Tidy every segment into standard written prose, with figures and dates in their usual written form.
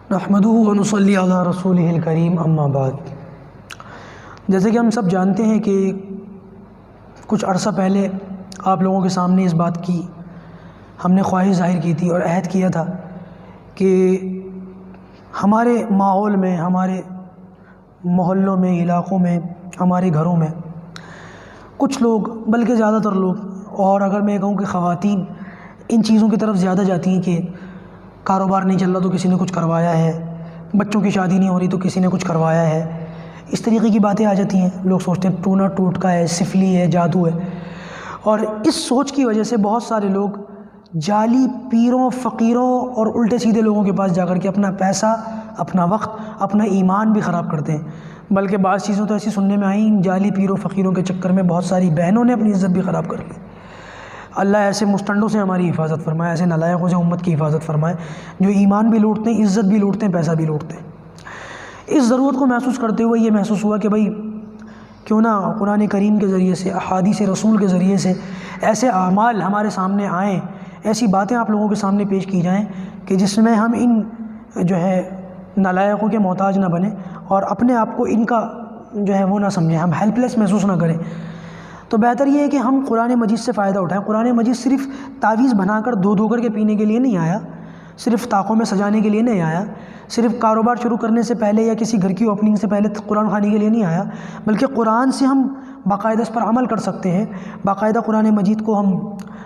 نحمدہ و نصلی علی رسولہ الکریم اما بعد۔ جیسے کہ ہم سب جانتے ہیں کہ کچھ عرصہ پہلے آپ لوگوں کے سامنے اس بات کی ہم نے خواہش ظاہر کی تھی اور عہد کیا تھا کہ ہمارے ماحول میں، ہمارے محلوں میں، علاقوں میں، ہمارے گھروں میں کچھ لوگ، بلکہ زیادہ تر لوگ، اور اگر میں کہوں کہ خواتین ان چیزوں کی طرف زیادہ جاتی ہیں کہ کاروبار نہیں چل رہا تو کسی نے کچھ کروایا ہے، بچوں کی شادی نہیں ہو رہی تو کسی نے کچھ کروایا ہے، اس طریقے کی باتیں آ جاتی ہیں۔ لوگ سوچتے ہیں ٹونا ٹوٹکا ہے، سفلی ہے، جادو ہے، اور اس سوچ کی وجہ سے بہت سارے لوگ جعلی پیروں، فقیروں اور الٹے سیدھے لوگوں کے پاس جا کر کے اپنا پیسہ، اپنا وقت، اپنا ایمان بھی خراب کرتے ہیں۔ بلکہ بعض چیزیں تو ایسی سننے میں آئیں، جعلی پیروں فقیروں کے چکر میں بہت ساری بہنوں نے اپنی عزت بھی خراب کر لی۔ اللہ ایسے مستنڈوں سے ہماری حفاظت فرمائے، ایسے نالائقوں سے امت کی حفاظت فرمائے جو ایمان بھی لوٹتے ہیں، عزت بھی لوٹتے ہیں، پیسہ بھی لوٹتے ہیں۔ اس ضرورت کو محسوس کرتے ہوئے یہ محسوس ہوا کہ بھائی کیوں نہ قرآن کریم کے ذریعے سے، احادیث رسول کے ذریعے سے ایسے اعمال ہمارے سامنے آئیں، ایسی باتیں آپ لوگوں کے سامنے پیش کی جائیں کہ جس میں ہم ان نالائقوں کے محتاج نہ بنیں اور اپنے آپ کو ان کا وہ نہ سمجھیں، ہم ہیلپ لیس محسوس نہ کریں۔ تو بہتر یہ ہے کہ ہم قرآن مجید سے فائدہ اٹھائیں۔ قرآن مجید صرف تعویذ بنا کر دھو کر کے پینے کے لیے نہیں آیا، صرف طاقوں میں سجانے کے لیے نہیں آیا، صرف کاروبار شروع کرنے سے پہلے یا کسی گھر کی اوپننگ سے پہلے قرآن خوانی کے لیے نہیں آیا، بلکہ قرآن سے ہم باقاعدہ اس پر عمل کر سکتے ہیں، باقاعدہ قرآن مجید کو ہم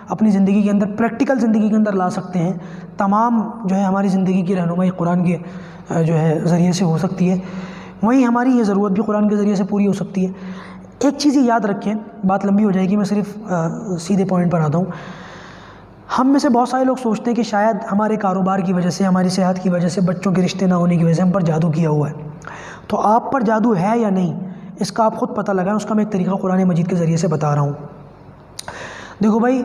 اپنی زندگی کے اندر، پریکٹیکل زندگی کے اندر لا سکتے ہیں۔ تمام ہماری زندگی کی رہنمائی قرآن کے ذریعے سے ہو سکتی ہے، وہیں ہماری یہ ضرورت بھی قرآن کے ذریعے سے پوری ہو سکتی ہے۔ ایک چیز یاد رکھیں، بات لمبی ہو جائے گی، میں صرف سیدھے پوائنٹ پر آتا ہوں۔ ہم میں سے بہت سارے لوگ سوچتے ہیں کہ شاید ہمارے کاروبار کی وجہ سے، ہماری صحت کی وجہ سے، بچوں کے رشتے نہ ہونے کی وجہ سے ہم پر جادو کیا ہوا ہے۔ تو آپ پر جادو ہے یا نہیں، اس کا آپ خود پتہ لگائیں، اس کا میں ایک طریقہ قرآن مجید کے ذریعے سے بتا رہا ہوں۔ دیکھو بھائی،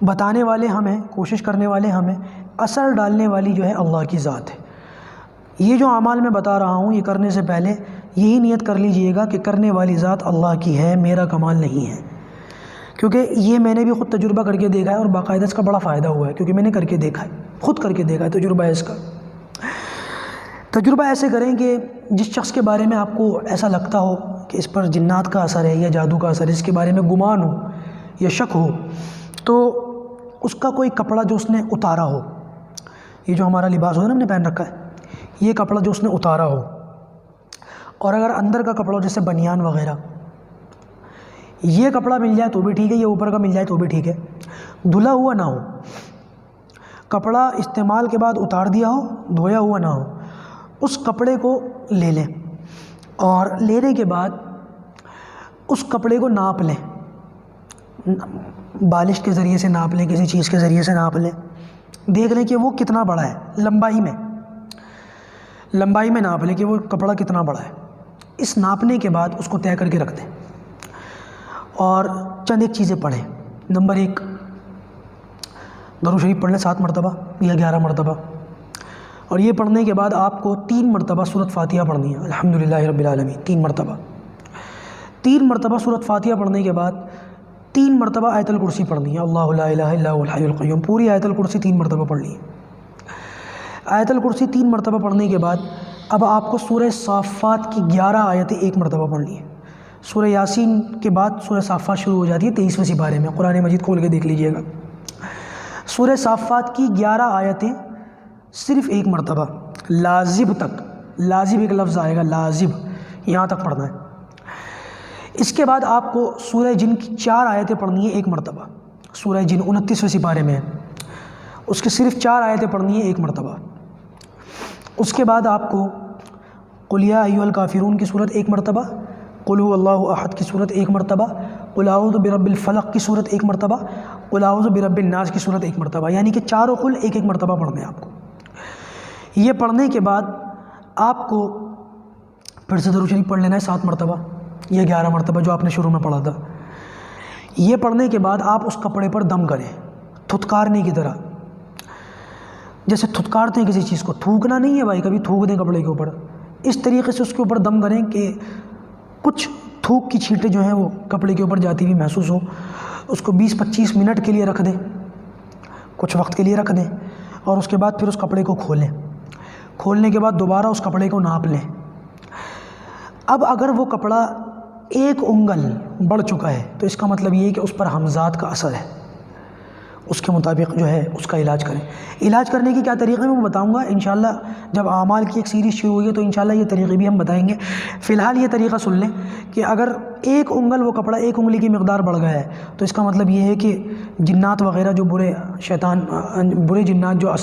بتانے والے ہم ہیں، کوشش کرنے والے ہم ہیں، اثر ڈالنے والی اللہ کی ذات ہے۔ یہ جو اعمال میں بتا رہا ہوں، یہ کرنے سے پہلے یہی نیت کر لیجئے گا کہ کرنے والی ذات اللہ کی ہے، میرا کمال نہیں ہے، کیونکہ یہ میں نے بھی خود تجربہ کر کے دیکھا ہے اور باقاعدہ اس کا بڑا فائدہ ہوا ہے، کیونکہ میں نے کر کے دیکھا ہے، خود کر کے دیکھا ہے، تجربہ ہے اس کا۔ تجربہ ایسے کریں کہ جس شخص کے بارے میں آپ کو ایسا لگتا ہو کہ اس پر جنات کا اثر ہے یا جادو کا اثر ہے، اس کے بارے میں گمان ہو یا شک ہو، تو اس کا کوئی کپڑا جو اس نے اتارا ہو، یہ جو ہمارا لباس ہو نا، ہم نے پہن رکھا ہے، یہ کپڑا جو اس نے اتارا ہو، اور اگر اندر کا کپڑا جیسے بنیان وغیرہ، یہ کپڑا مل جائے تو بھی ٹھیک ہے، یہ اوپر کا مل جائے تو بھی ٹھیک ہے، دھلا ہوا نہ ہو، کپڑا استعمال کے بعد اتار دیا ہو، دھویا ہوا نہ ہو، اس کپڑے کو لے لیں، اور لینے کے بعد اس کپڑے کو ناپ لیں، بالش کے ذریعے سے ناپ لیں، کسی چیز کے ذریعے سے ناپ لیں، دیکھ لیں کہ وہ کتنا بڑا ہے، لمبائی میں ناپ لیں کہ وہ کپڑا کتنا بڑا ہے۔ اس ناپنے کے بعد اس کو طے کر کے رکھ دیں، اور چند ایک چیزیں پڑھیں۔ نمبر 1، درود شریف پڑھ لیں 7 مرتبہ یا 11 مرتبہ، اور یہ پڑھنے کے بعد آپ کو 3 مرتبہ سورۃ فاتحہ پڑھنی ہے، الحمدللہ رب العالمین، 3 مرتبہ۔ 3 مرتبہ سورۃ فاتحہ پڑھنے کے بعد 3 مرتبہ آیت الکرسی پڑھنی ہے، اللہ لا الہ الا هو الحی القیوم، پوری آیت الکرسی 3 مرتبہ پڑھنی ہے۔ آیت الکرسی 3 مرتبہ پڑھنے کے بعد اب آپ کو سورہ صافات کی 11 آیتیں 1 مرتبہ پڑھنی ہے۔ سورہ یاسین کے بعد سورہ صافات شروع ہو جاتی ہے 23ویں سپارے میں، قرآن مجید کھول کے دیکھ لیجئے گا۔ سورہ صافات کی 11 آیتیں صرف 1 مرتبہ، لازب تک، لازب ایک لفظ آئے گا، لازب، یہاں تک پڑھنا ہے۔ اس کے بعد آپ کو سورہ جن کی 4 آیتیں پڑھنی ہے 1 مرتبہ، سورہ جن 29ویں سپارے میں ہے، اس کی صرف 4 آیتیں پڑھنی ہے 1 مرتبہ۔ اس کے بعد آپ کو قل یا ایھا الکافرون کی صورت 1 مرتبہ، قل ھو اللہ احد کی صورت 1 مرتبہ، قل اعوذ برب الفلق کی صورت 1 مرتبہ، قل اعوذ برب الناس کی صورت 1 مرتبہ، یعنی کہ چاروں قل 1 مرتبہ پڑھنے ہیں آپ کو۔ یہ پڑھنے کے بعد آپ کو پھر سے درود شریف پڑھ لینا ہے 7 مرتبہ یا 11 مرتبہ جو آپ نے شروع میں پڑھا تھا۔ یہ پڑھنے کے بعد آپ اس کپڑے پر دم کریں، تھتکارنے کی طرح، جیسے تھتکارتے ہیں کسی چیز کو، تھوکنا نہیں ہے بھائی، کبھی تھوک دیں کپڑے کے اوپر، اس طریقے سے اس کے اوپر دم کریں کہ کچھ تھوک کی چھینٹیں جو ہیں وہ کپڑے کے اوپر جاتی ہوئی محسوس ہو۔ اس کو 20-25 منٹ کے لیے رکھ دیں، کچھ وقت کے لیے رکھ دیں، اور اس کے بعد پھر اس کپڑے کو کھولیں۔ کھولنے کے بعد دوبارہ اس کپڑے کو ناپ لیں. اب اگر وہ کپڑا 1 انگل بڑھ چکا ہے تو اس کا مطلب یہ ہے کہ اس پر حمزات کا اثر ہے، اس کے مطابق جو ہے اس کا علاج کریں. علاج کرنے کی کیا طریقے میں بتاؤں گا انشاءاللہ. جب اعمال کی ایک سیریز شروع ہوئی ہے تو انشاءاللہ یہ طریقے بھی ہم بتائیں گے. فی الحال یہ طریقہ سن لیں کہ اگر 1 انگل وہ کپڑا 1 انگلی کی مقدار بڑھ گیا ہے تو اس کا مطلب یہ ہے کہ جنات وغیرہ جو برے جنات جو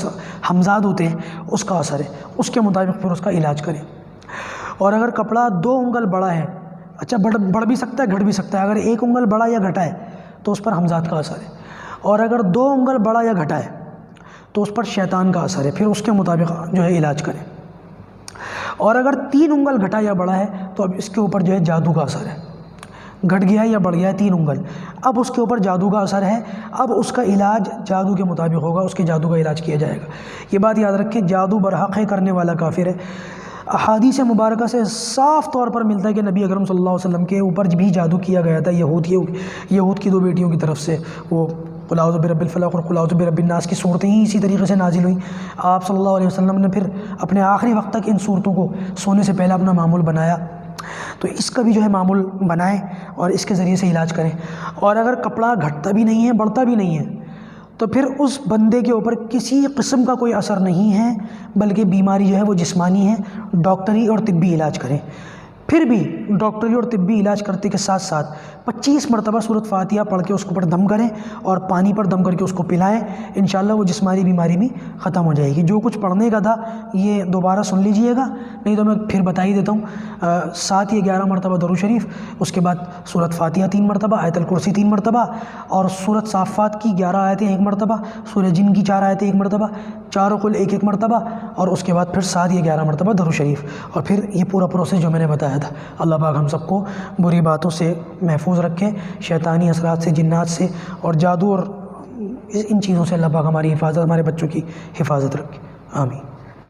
حمزات ہوتے ہیں اس کا اثر ہے، اس کے مطابق پھر اس کا علاج کریں. اور اگر کپڑا 2 انگل بڑا ہے، اچھا بڑھ بھی سکتا ہے گھٹ بھی سکتا ہے، اگر 1 انگل بڑا یا گھٹا ہے تو اس پر حمزات کا اثر ہے. اور اگر 2 انگل بڑا یا گھٹا ہے تو اس پر شیطان کا اثر ہے، پھر اس کے مطابق جو ہے علاج کریں. اور اگر 3 انگل گھٹا یا بڑا ہے تو اب اس کے اوپر جو ہے جادو کا اثر ہے. گھٹ گیا یا بڑھ گیا ہے 3 انگل، اب اس کے اوپر جادو کا اثر ہے، اب اس کا علاج جادو کے مطابق ہوگا، اس کے جادو کا علاج کیا جائے گا. یہ بات یاد رکھیں، جادو برحق ہے، کرنے والا کافر ہے. احادیث مبارکہ سے صاف طور پر ملتا ہے کہ نبی اکرم صلی اللہ علیہ وسلم کے اوپر بھی جادو کیا گیا تھا. یہود کی 2 بیٹیوں کی طرف سے وہ قل اعوذ برب الفلق اور قل اعوذ برب الناس کی صورتیں ہی اسی طریقے سے نازل ہوئیں. آپ صلی اللہ علیہ وسلم نے پھر اپنے آخری وقت تک ان صورتوں کو سونے سے پہلے اپنا معمول بنایا. تو اس کا بھی جو ہے معمول بنائیں اور اس کے ذریعے سے علاج کریں. اور اگر کپڑا گھٹتا بھی نہیں ہے بڑھتا بھی نہیں ہے تو پھر اس بندے کے اوپر کسی قسم کا کوئی اثر نہیں ہے، بلکہ بیماری جو ہے وہ جسمانی ہے. ڈاکٹری اور طبی علاج کریں. پھر بھی ڈاکٹری اور طبی علاج کرتے کے ساتھ ساتھ 25 مرتبہ سورۃ فاتحہ پڑھ کے اس کے اوپر دم کریں اور پانی پر دم کر کے اس کو پلائیں. انشاءاللہ وہ جسمانی بیماری بھی ختم ہو جائے گی. جو کچھ پڑھنے کا تھا یہ دوبارہ سن لیجئے گا، نہیں تو میں پھر بتا ہی دیتا ہوں. 7 یا 11 مرتبہ درود شریف، اس کے بعد سورۃ فاتحہ 3 مرتبہ، آیت الکرسی 3 مرتبہ، اور سورۃ صافات کی 11 آیتیں 1 مرتبہ، سورہ جن کی 4 آیتیں 1 مرتبہ، چاروں قل 1 مرتبہ، اور اس کے بعد پھر 7 یا 11 مرتبہ درود شریف. اور پھر یہ پورا پروسیس جو میں نے بتایا تھا. اللہ پاک ہم سب کو بری باتوں سے محفوظ رکھے، شیطانی اثرات سے، جنات سے اور جادو اور ان چیزوں سے اللہ پاک ہماری حفاظت، ہمارے بچوں کی حفاظت رکھے. آمین.